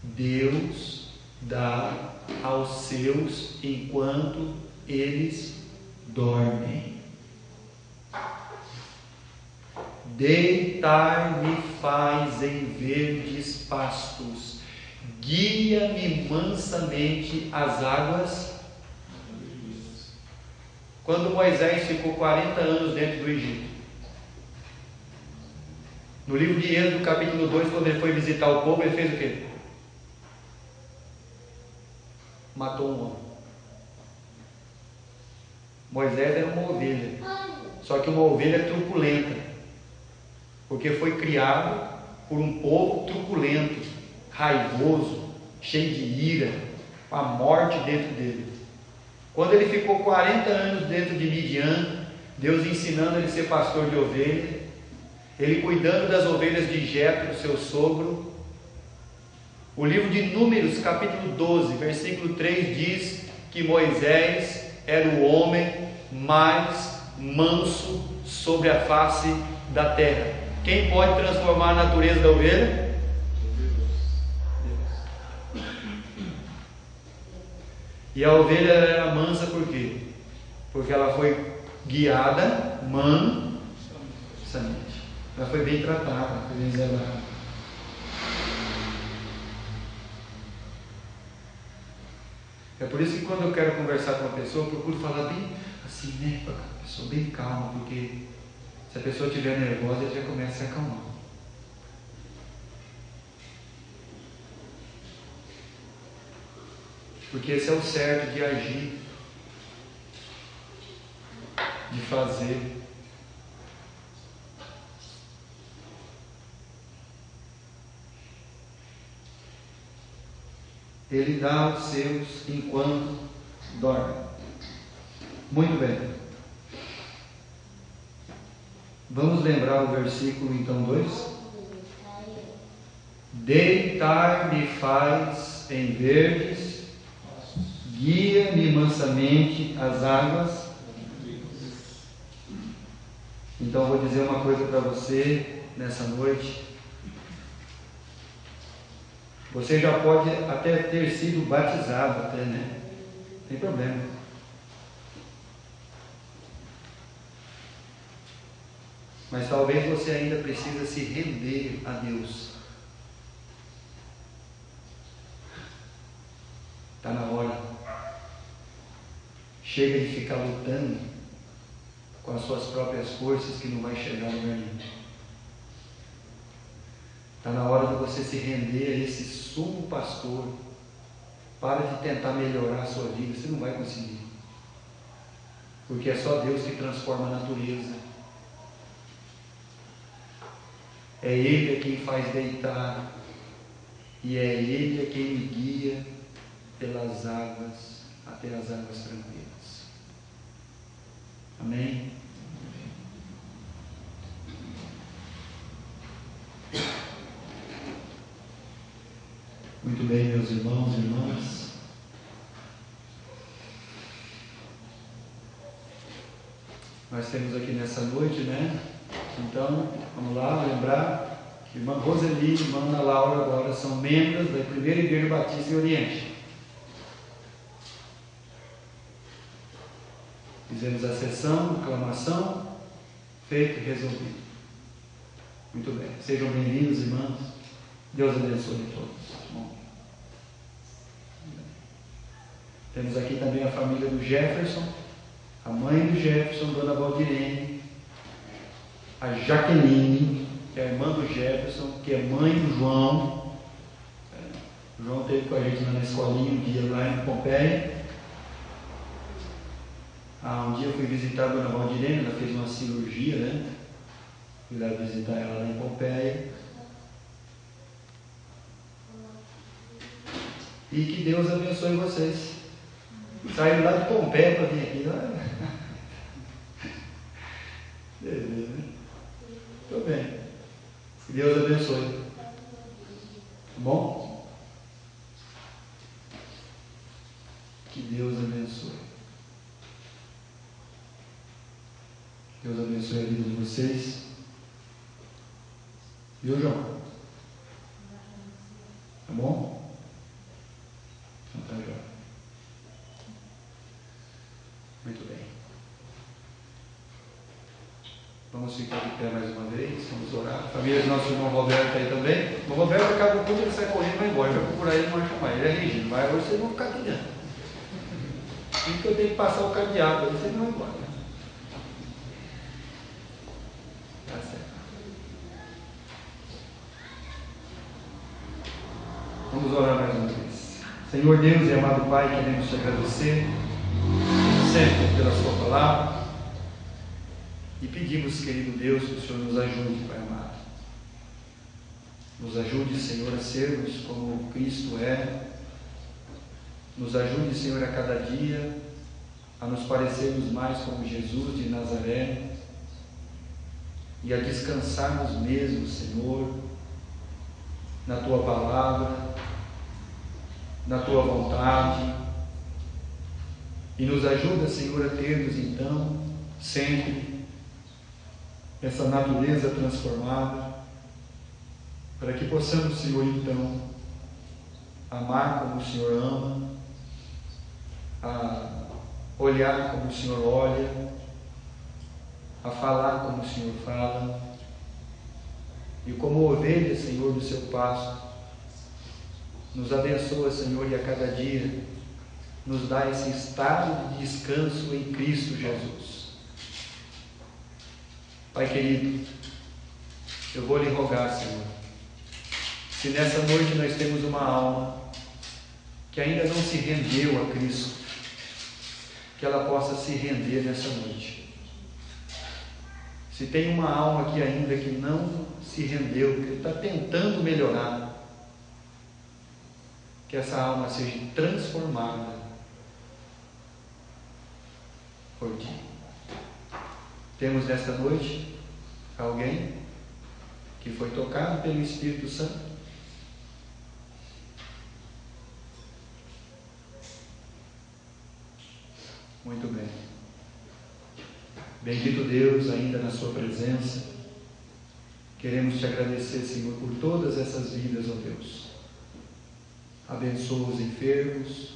Deus dá aos seus enquanto eles dormem. Deitar-me faz em verdes pastos, guia-me mansamente às águas. Quando Moisés ficou 40 anos dentro do Egito, no livro de Êxodo, capítulo 2, quando ele foi visitar o povo, ele fez o quê? Matou um homem. Moisés era uma ovelha, só que uma ovelha truculenta, porque foi criado por um povo truculento, raivoso, cheio de ira, com a morte dentro dele. Quando ele ficou 40 anos dentro de Midian, Deus ensinando ele a ser pastor de ovelha, ele cuidando das ovelhas de Jetro, seu sogro. O livro de Números, capítulo 12, versículo 3 diz que Moisés era o homem mais manso sobre a face da terra. Quem pode transformar a natureza da ovelha? Deus. E a ovelha era mansa por quê? Porque ela foi guiada mansamente. Ela foi bem tratada, foi bem zelada. É por isso que quando eu quero conversar com uma pessoa, eu procuro falar bem assim, né? Para a pessoa bem calma, porque se a pessoa estiver nervosa, ela já começa a se acalmar. Porque esse é o certo de agir, de fazer. Ele dá aos seus enquanto dorme. Muito bem. Vamos lembrar o versículo então 2? Deitar-me faz em verdes, guia-me mansamente às águas. Então vou dizer uma coisa para você nessa noite. Você já pode até ter sido batizado, até, né? Não tem problema. Mas talvez você ainda precisa se render a Deus. Está na hora. Chega de ficar lutando com as suas próprias forças que não vai chegar a lugar nenhum. Está na hora de você se render a esse sumo pastor. Para de tentar melhorar a sua vida, você não vai conseguir. Porque é só Deus que transforma a natureza. É Ele quem faz deitar. E é Ele quem me guia pelas águas, até as águas tranquilas. Amém? Muito bem, meus irmãos e irmãs. nós temos aqui nessa noite, né? Então, vamos lá lembrar que irmã Roseli e irmã Ana Laura agora são membros da Primeira Igreja Batista em Oriente. Fizemos a sessão, aclamação, feito e resolvido. Muito bem. Sejam bem-vindos, irmãos. Deus abençoe a todos. Bom. Temos aqui também a família do Jefferson, a mãe do Jefferson, Dona Valdirene, a Jaqueline, que é a irmã do Jefferson, que é mãe do João. O João esteve com a gente lá na escolinha um dia lá em Pompeia. Um dia eu fui visitar a Dona Valdirene, ela fez uma cirurgia, né? Fui lá visitar ela lá em Pompeia. E que Deus abençoe vocês. Saíram lá de Pompeia para vir aqui. Beleza, né? Estou bem. Que Deus abençoe. Tá bom? Que Deus abençoe. Deus abençoe a vida de vocês. Viu, João? Tá bom? Então tá, João. Muito bem. Vamos ficar de pé mais uma vez, vamos orar. A família do nosso irmão Roberto aí também. O Roberto acaba o culto, ele sai correndo e vai embora. Vai procurar ele, não vai chamar. Ele é rígido, vai, hoje vocês vão ficar aqui dentro. Porque eu tenho que passar o cadeado, aí vocês não vão embora. Tá certo. Vamos orar mais uma vez. Senhor Deus e amado Pai, queremos te agradecer sempre pela sua palavra e pedimos, querido Deus, que o Senhor nos ajude, Pai amado. Nos ajude, Senhor, a sermos como Cristo é. Nos ajude, Senhor, a cada dia a nos parecermos mais como Jesus de Nazaré e a descansarmos mesmo, Senhor, na Tua palavra, na Tua vontade. E nos ajuda, Senhor, a termos então sempre essa natureza transformada, para que possamos, Senhor, então amar como o Senhor ama, a olhar como o Senhor olha, a falar como o Senhor fala, e como ovelha, Senhor, do seu pasto, nos abençoa, Senhor, e a cada dia nos dá esse estado de descanso em Cristo Jesus. Pai querido, eu vou lhe rogar, Senhor, se nessa noite nós temos uma alma que ainda não se rendeu a Cristo, que ela possa se render nessa noite. Se tem uma alma aqui ainda que não se rendeu, que está tentando melhorar, que essa alma seja transformada por Ti. Temos nesta noite alguém que foi tocado pelo Espírito Santo? Muito bem. Bendito Deus, ainda na Sua presença, queremos Te agradecer, Senhor, por todas essas vidas, ó Deus. Abençoa os enfermos,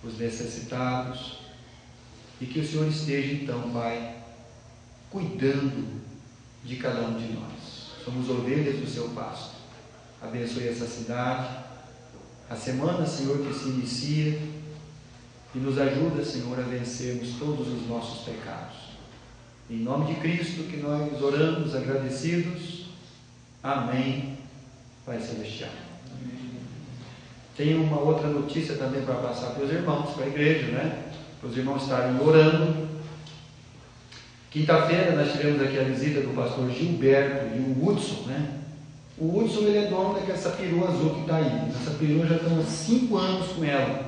os necessitados, e que o Senhor esteja então, Pai, cuidando de cada um de nós. Somos ovelhas do Seu pasto. Abençoe essa cidade, a semana, Senhor, que se inicia, e nos ajuda, Senhor, a vencermos todos os nossos pecados. Em nome de Cristo que nós oramos agradecidos. Amém, Pai Celestial. Tem uma outra notícia também para passar para os irmãos, para a igreja, né? Para os irmãos estarem orando. Quinta-feira nós tivemos aqui a visita do pastor Gilberto e o Hudson, né? O Hudson, ele é dono dessa perua azul que está aí. Essa perua já estamos há 5 anos com ela.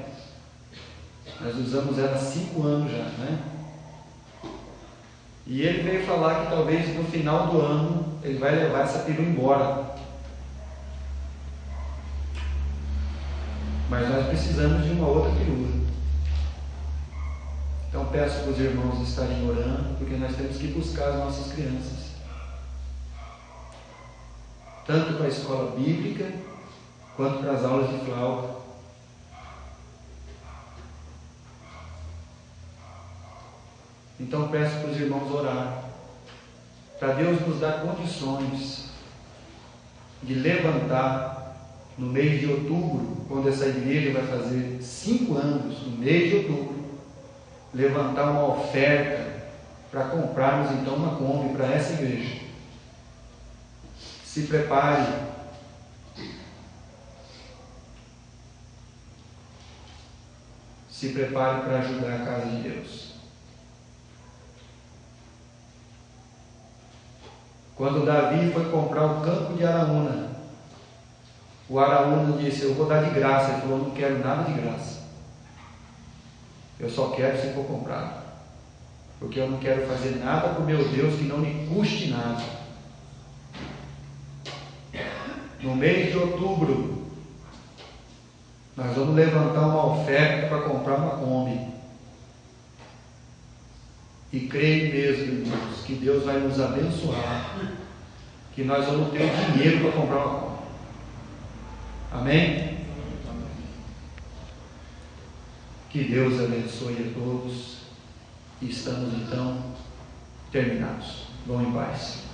Nós usamos ela há 5 anos já, né? E ele veio falar que talvez no final do ano ele vai levar essa perua embora. Mas nós precisamos de uma outra perua. Então peço para os irmãos estarem orando, porque nós temos que buscar as nossas crianças, tanto para a escola bíblica, quanto para as aulas de flauta. Então peço para os irmãos orar, para Deus nos dar condições de levantar no mês de outubro, quando essa igreja vai fazer 5 anos, no mês de outubro, levantar uma oferta para comprarmos então uma Kombi para essa igreja. Se prepare. Se prepare para ajudar a casa de Deus. Quando Davi foi comprar o campo de Araúna, o Araúna disse: eu vou dar de graça. Ele falou: não quero nada de graça, eu só quero se for comprado, porque eu não quero fazer nada para o meu Deus que não me custe nada. No mês de outubro nós vamos levantar uma oferta para comprar uma Kombi. E creio mesmo, irmãos, que Deus vai nos abençoar, que nós vamos ter o dinheiro para comprar uma Kombi. Amém? Que Deus abençoe a todos. E estamos então terminados. Vão em paz.